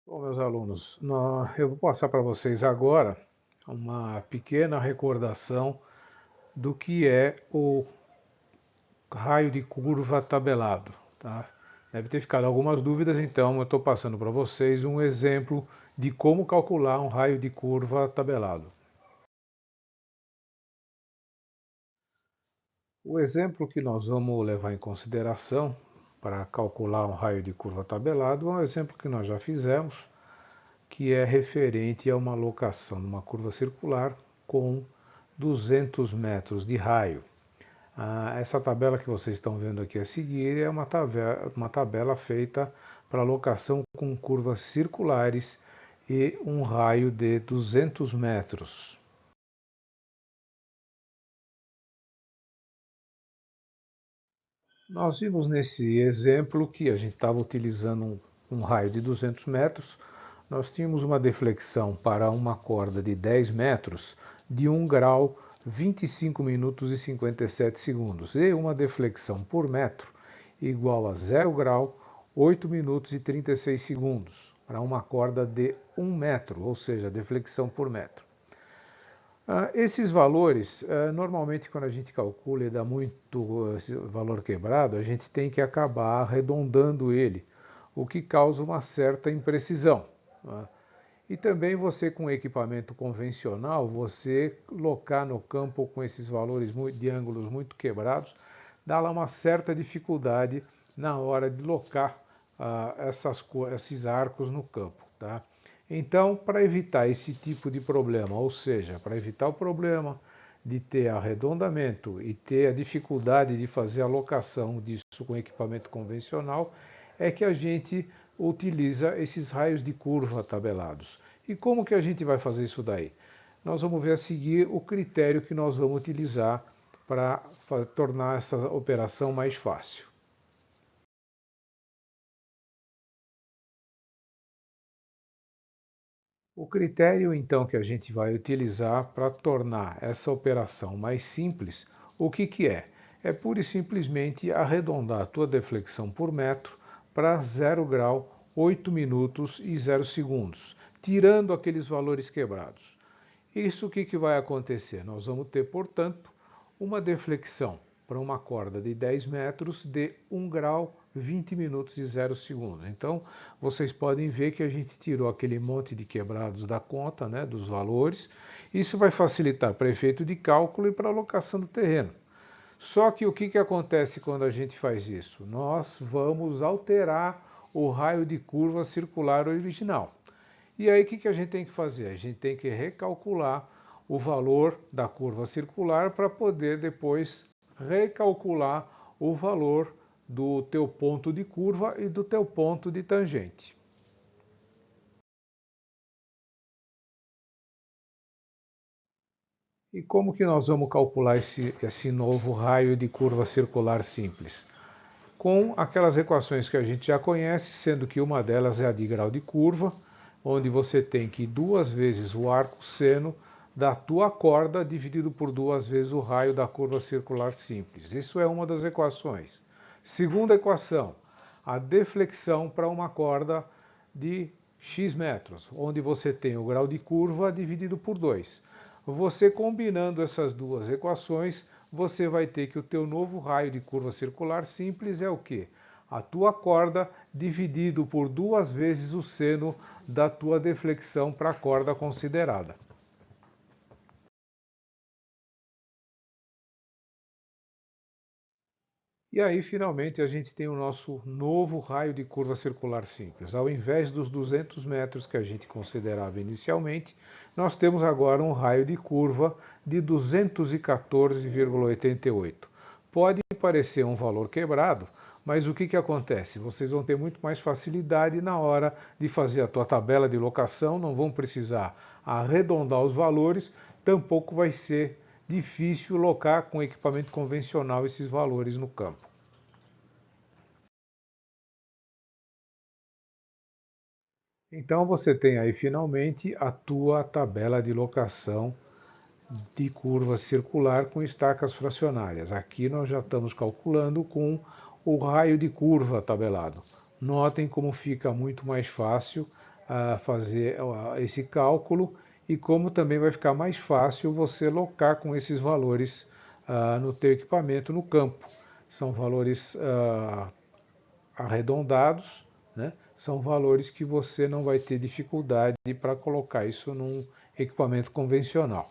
Bom, meus alunos, eu vou passar para vocês agora uma pequena recordação do que é o raio de curva tabelado, tá? Deve ter ficado algumas dúvidas, então eu estou passando para vocês um exemplo de como calcular um raio de curva tabelado. O exemplo que nós vamos levar em consideração para calcular um raio de curva tabelado é um exemplo que nós já fizemos, que é referente a uma locação de uma curva circular com 200 metros de raio. Essa tabela que vocês estão vendo aqui a seguir é uma tabela feita para locação com curvas circulares e um raio de 200 metros. Nós vimos nesse exemplo que a gente estava utilizando um raio de 200 metros. Nós tínhamos uma deflexão para uma corda de 10 metros de 1 grau, 25 minutos e 57 segundos. E uma deflexão por metro igual a 0 grau, 8 minutos e 36 segundos. Para uma corda de 1 metro, ou seja, deflexão por metro. Esses valores, normalmente quando a gente calcula e dá muito valor quebrado, a gente tem que acabar arredondando ele, o que causa uma certa imprecisão. E também você com equipamento convencional, você locar no campo com esses valores de ângulos muito quebrados, dá lá uma certa dificuldade na hora de locar esses arcos no campo. Tá? Então, para evitar esse tipo de problema, ou seja, para evitar o problema de ter arredondamento e ter a dificuldade de fazer a locação disso com equipamento convencional, é que a gente utiliza esses raios de curva tabelados. E como que a gente vai fazer isso daí? Nós vamos ver a seguir o critério que nós vamos utilizar para tornar essa operação mais fácil. O critério, então, que a gente vai utilizar para tornar essa operação mais simples, o que é? É pura e simplesmente arredondar a tua deflexão por metro para 0 grau, 8 minutos e 0 segundos, tirando aqueles valores quebrados. Isso o que vai acontecer? Nós vamos ter, portanto, uma deflexão para uma corda de 10 metros de 1 grau, 20 minutos e 0 segundos. Então, vocês podem ver que a gente tirou aquele monte de quebrados da conta, né, dos valores. Isso vai facilitar para efeito de cálculo e para alocação do terreno. Só que o que acontece quando a gente faz isso? Nós vamos alterar o raio de curva circular original. E aí o que a gente tem que fazer? A gente tem que recalcular o valor da curva circular para poder depois recalcular o valor do teu ponto de curva e do teu ponto de tangente. E como que nós vamos calcular esse novo raio de curva circular simples? Com aquelas equações que a gente já conhece, sendo que uma delas é a de grau de curva, onde você tem que 2 vezes o arco seno da tua corda dividido por 2 vezes o raio da curva circular simples. Isso é uma das equações. Segunda equação, a deflexão para uma corda de x metros, onde você tem o grau de curva dividido por 2. Você combinando essas duas equações, você vai ter que o teu novo raio de curva circular simples é o quê? A tua corda dividido por 2 vezes o seno da tua deflexão para a corda considerada. E aí, finalmente, a gente tem o nosso novo raio de curva circular simples. Ao invés dos 200 metros que a gente considerava inicialmente, nós temos agora um raio de curva de 214,88. Pode parecer um valor quebrado, mas o que acontece? Vocês vão ter muito mais facilidade na hora de fazer a tua tabela de locação, não vão precisar arredondar os valores, tampouco vai ser difícil locar com equipamento convencional esses valores no campo. Então você tem aí finalmente a tua tabela de locação de curva circular com estacas fracionárias. Aqui nós já estamos calculando com o raio de curva tabelado. Notem como fica muito mais fácil fazer esse cálculo e como também vai ficar mais fácil você locar com esses valores no teu equipamento no campo. São valores arredondados, né? São valores que você não vai ter dificuldade para colocar isso num equipamento convencional.